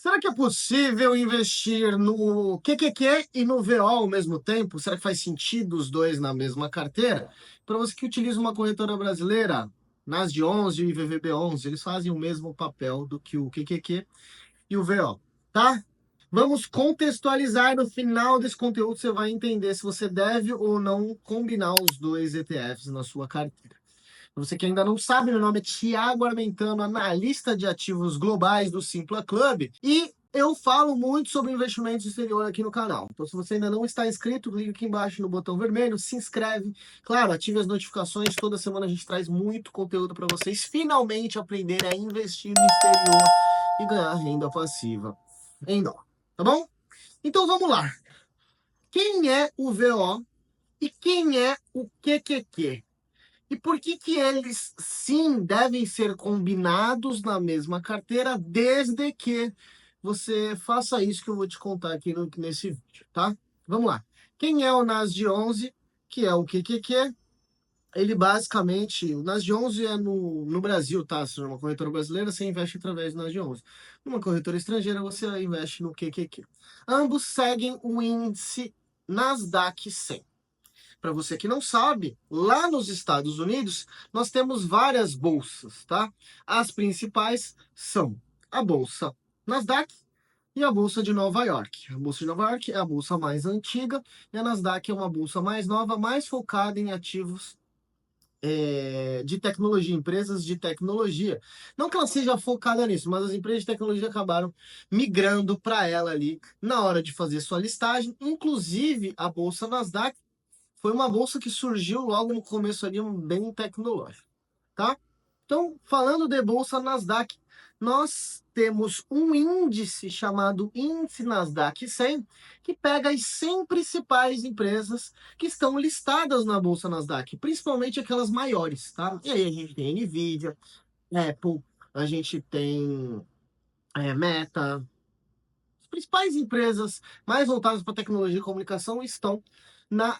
Será que é possível investir no QQQ e no VO ao mesmo tempo? Será que faz sentido os dois na mesma carteira? Para você que utiliza uma corretora brasileira, NASD11 e VVB11, eles fazem o mesmo papel do que o QQQ e o VO, tá? Vamos contextualizar. No final desse conteúdo você vai entender se você deve ou não combinar os dois ETFs na sua carteira. Pra você que ainda não sabe, meu nome é Thiago Armentano, analista de ativos globais do Simpla Club, e eu falo muito sobre investimentos exterior aqui no canal. Então, se você ainda não está inscrito, clique aqui embaixo no botão vermelho, se inscreve. Claro, ative as notificações. Toda semana a gente traz muito conteúdo para vocês finalmente aprenderem a investir no exterior e ganhar renda passiva em dólar, tá bom? Então vamos lá. Quem é o VO e quem é o QQQ? E por que que eles, sim, devem ser combinados na mesma carteira, desde que você faça isso que eu vou te contar aqui nesse vídeo, tá? Vamos lá. Quem é o NASD11, que é o QQQ? Ele basicamente, o NASD11 é no Brasil, tá? Se é uma corretora brasileira, você investe através do NASD11. Numa corretora estrangeira, você investe no QQQ. Ambos seguem o índice Nasdaq 100. Para você que não sabe, lá nos Estados Unidos nós temos várias bolsas, tá? As principais são a bolsa Nasdaq e a bolsa de Nova York. A bolsa de Nova York é a bolsa mais antiga e a Nasdaq é uma bolsa mais nova, mais focada em ativos de tecnologia, empresas de tecnologia. Não que ela seja focada nisso, mas as empresas de tecnologia acabaram migrando para ela ali na hora de fazer sua listagem. Inclusive, a bolsa Nasdaq foi uma bolsa que surgiu logo no começo ali, bem tecnológico, tá? Então, falando de bolsa Nasdaq, nós temos um índice chamado Índice Nasdaq 100, que pega as 100 principais empresas que estão listadas na bolsa Nasdaq, principalmente aquelas maiores, tá? E aí a gente tem Nvidia, Apple, a gente tem Meta. As principais empresas mais voltadas para tecnologia e comunicação estão na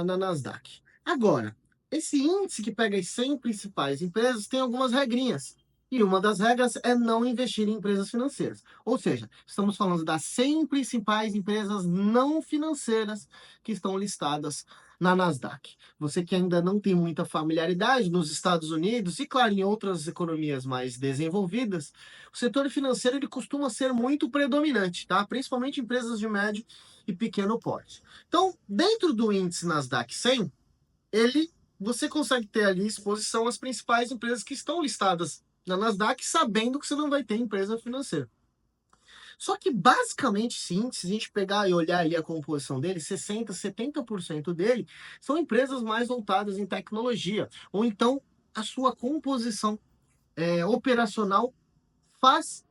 Nasdaq. Agora, esse índice que pega as 100 principais empresas tem algumas regrinhas. E uma das regras é não investir em empresas financeiras. Ou seja, estamos falando das 100 principais empresas não financeiras que estão listadas na Nasdaq. Você que ainda não tem muita familiaridade nos Estados Unidos e, claro, em outras economias mais desenvolvidas, o setor financeiro ele costuma ser muito predominante, tá? Principalmente empresas de médio e pequeno porte. Então, dentro do índice Nasdaq 100, você consegue ter ali exposição às principais empresas que estão listadas na Nasdaq, sabendo que você não vai ter empresa financeira. Só que, basicamente, sim, se a gente pegar e olhar ali a composição dele, 60%, 70% dele são empresas mais voltadas em tecnologia, ou então a sua composição operacional faz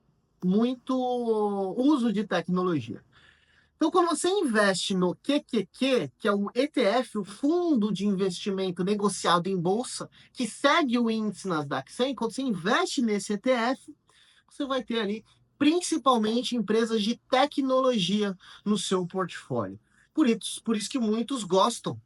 muito uso de tecnologia. Então, quando você investe no QQQ, que é o ETF, o Fundo de Investimento Negociado em Bolsa, que segue o índice Nasdaq 100, quando você investe nesse ETF, você vai ter ali principalmente empresas de tecnologia no seu portfólio. Por isso que muitos gostam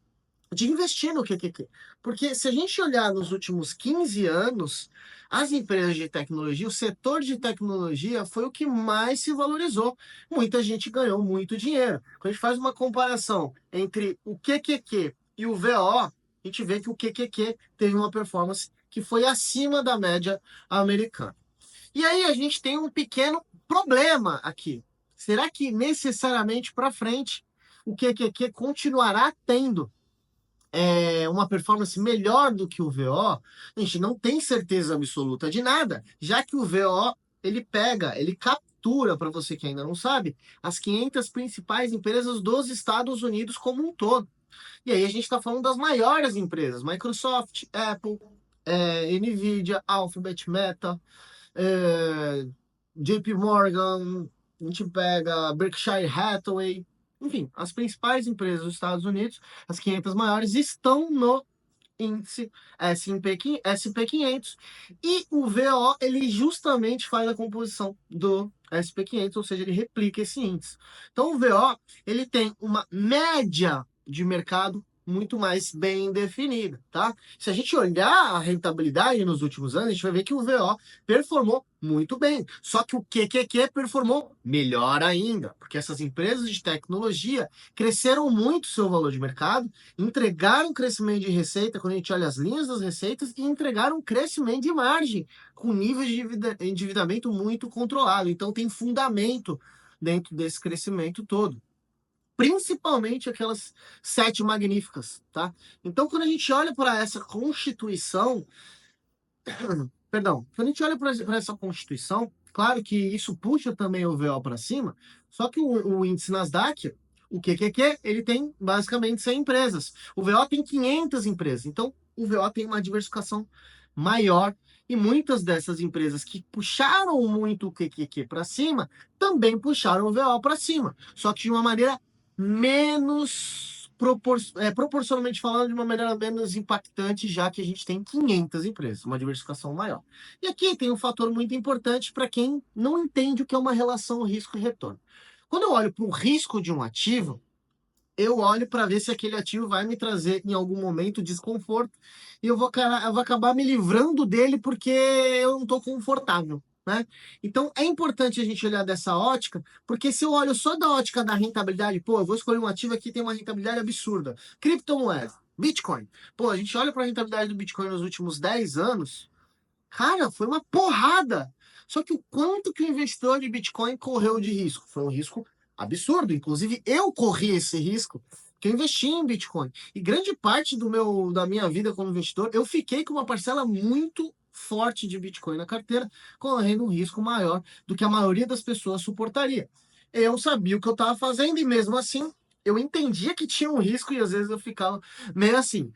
de investir no QQQ. Porque se a gente olhar nos últimos 15 anos, as empresas de tecnologia, o setor de tecnologia foi o que mais se valorizou. Muita gente ganhou muito dinheiro. Quando a gente faz uma comparação entre o QQQ e o VO, a gente vê que o QQQ teve uma performance que foi acima da média americana. E aí a gente tem um pequeno problema aqui. Será que necessariamente para frente o QQQ continuará tendo uma performance melhor do que o VO? A gente não tem certeza absoluta de nada, já que o VO ele captura, para você que ainda não sabe, as 500 principais empresas dos Estados Unidos como um todo. E aí a gente está falando das maiores empresas: Microsoft, Apple, Nvidia, Alphabet, Meta, JP Morgan, a gente pega Berkshire Hathaway, enfim, as principais empresas dos Estados Unidos, as 500 maiores, estão no índice SP500 e o VO ele justamente faz a composição do SP500, ou seja, ele replica esse índice. Então o VO ele tem uma média de mercado muito mais bem definida, tá? Se a gente olhar a rentabilidade nos últimos anos, a gente vai ver que o VO performou muito bem. Só que o QQQ performou melhor ainda, porque essas empresas de tecnologia cresceram muito seu valor de mercado, entregaram crescimento de receita, quando a gente olha as linhas das receitas, e entregaram crescimento de margem, com níveis de endividamento muito controlado. Então tem fundamento dentro desse crescimento todo, principalmente aquelas sete magníficas, tá? Então, quando a gente olha para essa Constituição, perdão, quando a gente olha para essa Constituição, claro que isso puxa também o VO para cima, só que o índice Nasdaq, o QQQ, ele tem basicamente 100 empresas. O VO tem 500 empresas, então o VO tem uma diversificação maior e muitas dessas empresas que puxaram muito o QQQ para cima também puxaram o VO para cima, só que de uma maneira menos proporcionalmente falando, de uma maneira menos impactante, já que a gente tem 500 empresas, uma diversificação maior. E aqui tem um fator muito importante para quem não entende o que é uma relação risco e retorno. Quando eu olho para o risco de um ativo, eu olho para ver se aquele ativo vai me trazer em algum momento desconforto e eu vou acabar me livrando dele porque eu não estou confortável, né? Então é importante a gente olhar dessa ótica, porque se eu olho só da ótica da rentabilidade, pô, eu vou escolher um ativo aqui que tem uma rentabilidade absurda. Criptomoeda, Bitcoin. Pô, a gente olha para a rentabilidade do Bitcoin nos últimos 10 anos, cara, foi uma porrada. Só que o quanto que o investidor de Bitcoin correu de risco? Foi um risco absurdo. Inclusive, eu corri esse risco, que eu investi em Bitcoin. E grande parte da minha vida como investidor, eu fiquei com uma parcela muito forte de Bitcoin na carteira, correndo um risco maior do que a maioria das pessoas suportaria. Eu sabia o que eu estava fazendo e mesmo assim, eu entendia que tinha um risco e às vezes eu ficava meio assim.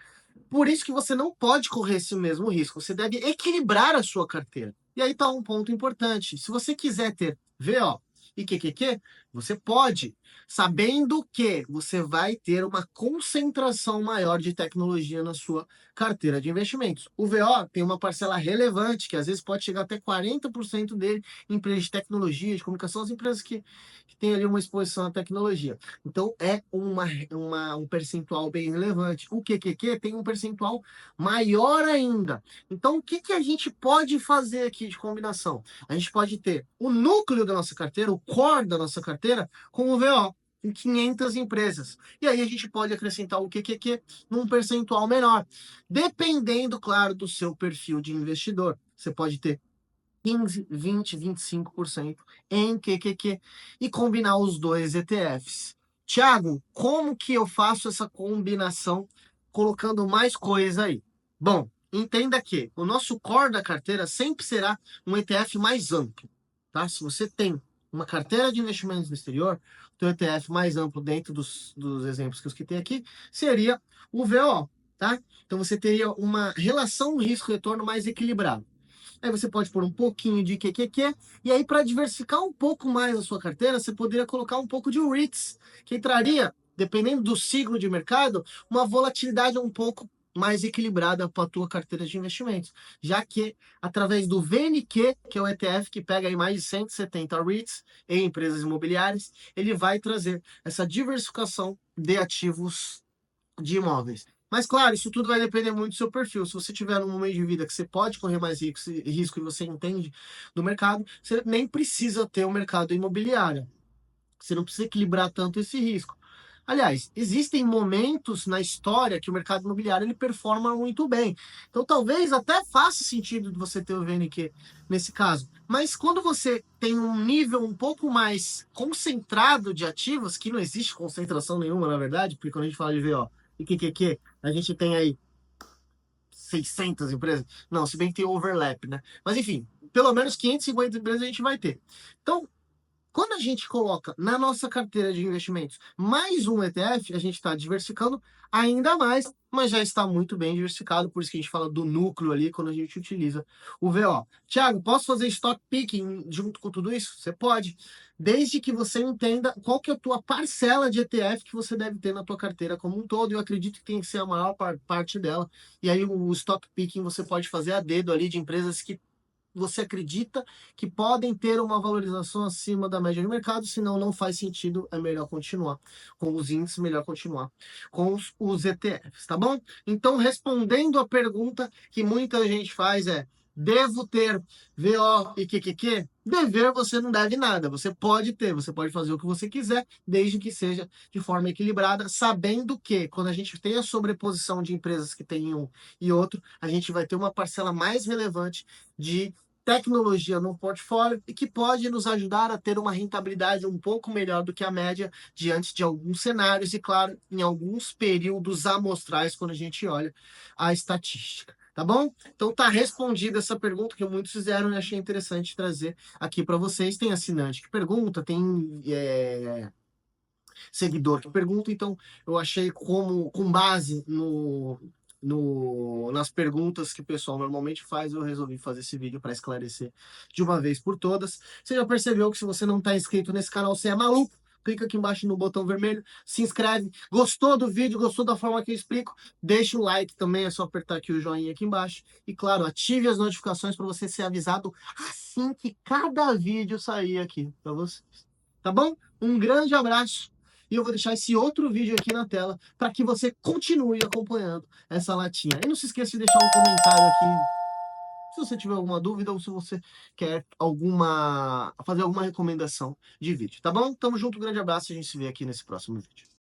Por isso que você não pode correr esse mesmo risco. Você deve equilibrar a sua carteira. E aí está um ponto importante. Se você quiser ter VO e QQQ, você pode, sabendo que você vai ter uma concentração maior de tecnologia na sua carteira de investimentos. O VO tem uma parcela relevante, que às vezes pode chegar até 40% dele em empresas de tecnologia, de comunicação, as empresas que têm ali uma exposição à tecnologia. Então, é um percentual bem relevante. O QQQ tem um percentual maior ainda. Então, o que, que a gente pode fazer aqui de combinação? A gente pode ter o núcleo da nossa carteira, o core da nossa carteira, com o VO, em 500 empresas. E aí a gente pode acrescentar o QQQ num percentual menor, dependendo, claro, do seu perfil de investidor. Você pode ter 15, 20, 25% em QQQ e combinar os dois ETFs. Tiago, como que eu faço essa combinação colocando mais coisa aí? Bom, entenda que o nosso core da carteira sempre será um ETF mais amplo, tá? Se você tem uma carteira de investimentos no exterior, o teu ETF mais amplo dentro dos exemplos que eu citei aqui seria o VO, tá? Então você teria uma relação risco-retorno mais equilibrada. Aí você pode pôr um pouquinho de QQQ, e aí para diversificar um pouco mais a sua carteira, você poderia colocar um pouco de REITs, que traria, dependendo do ciclo de mercado, uma volatilidade um pouco mais equilibrada para a tua carteira de investimentos, já que através do VNQ, que é o ETF que pega aí mais de 170 REITs em empresas imobiliárias, ele vai trazer essa diversificação de ativos de imóveis. Mas, claro, isso tudo vai depender muito do seu perfil. Se você tiver num momento de vida que você pode correr mais risco e você entende do mercado, você nem precisa ter o mercado imobiliário. Você não precisa equilibrar tanto esse risco. Aliás, existem momentos na história que o mercado imobiliário ele performa muito bem. Então, talvez até faça sentido de você ter o VNQ nesse caso. Mas quando você tem um nível um pouco mais concentrado de ativos, que não existe concentração nenhuma, na verdade, porque quando a gente fala de VO e QQQ, a gente tem aí 600 empresas. Não, se bem que tem overlap, né? Mas enfim, pelo menos 550 empresas a gente vai ter. Então, quando a gente coloca na nossa carteira de investimentos mais um ETF, a gente está diversificando ainda mais, mas já está muito bem diversificado, por isso que a gente fala do núcleo ali quando a gente utiliza o VO. Tiago, posso fazer stock picking junto com tudo isso? Você pode, desde que você entenda qual que é a tua parcela de ETF que você deve ter na tua carteira como um todo. Eu acredito que tem que ser a maior parte dela. E aí o stock picking você pode fazer a dedo ali de empresas que você acredita que podem ter uma valorização acima da média de mercado, senão não faz sentido, é melhor continuar com os índices, melhor continuar com os ETFs, tá bom? Então, respondendo a pergunta que muita gente faz devo ter VO e QQQ? Dever você não deve nada, você pode ter, você pode fazer o que você quiser, desde que seja de forma equilibrada, sabendo que quando a gente tem a sobreposição de empresas que tem um e outro, a gente vai ter uma parcela mais relevante de tecnologia no portfólio e que pode nos ajudar a ter uma rentabilidade um pouco melhor do que a média diante de alguns cenários e, claro, em alguns períodos amostrais quando a gente olha a estatística. Tá bom? Então tá respondida essa pergunta que muitos fizeram e achei interessante trazer aqui para vocês. Tem assinante que pergunta, tem seguidor que pergunta, então eu achei como, com base nas perguntas que o pessoal normalmente faz, eu resolvi fazer esse vídeo para esclarecer de uma vez por todas. Você já percebeu que se você não está inscrito nesse canal, você é maluco? Clica aqui embaixo no botão vermelho, se inscreve. Gostou do vídeo? Gostou da forma que eu explico? Deixa o like também, é só apertar aqui o joinha aqui embaixo. E claro, ative as notificações para você ser avisado assim que cada vídeo sair aqui para vocês. Tá bom? Um grande abraço. E eu vou deixar esse outro vídeo aqui na tela para que você continue acompanhando essa latinha. E não se esqueça de deixar um comentário aqui se você tiver alguma dúvida ou se você quer fazer alguma recomendação de vídeo, tá bom? Tamo junto, um grande abraço e a gente se vê aqui nesse próximo vídeo.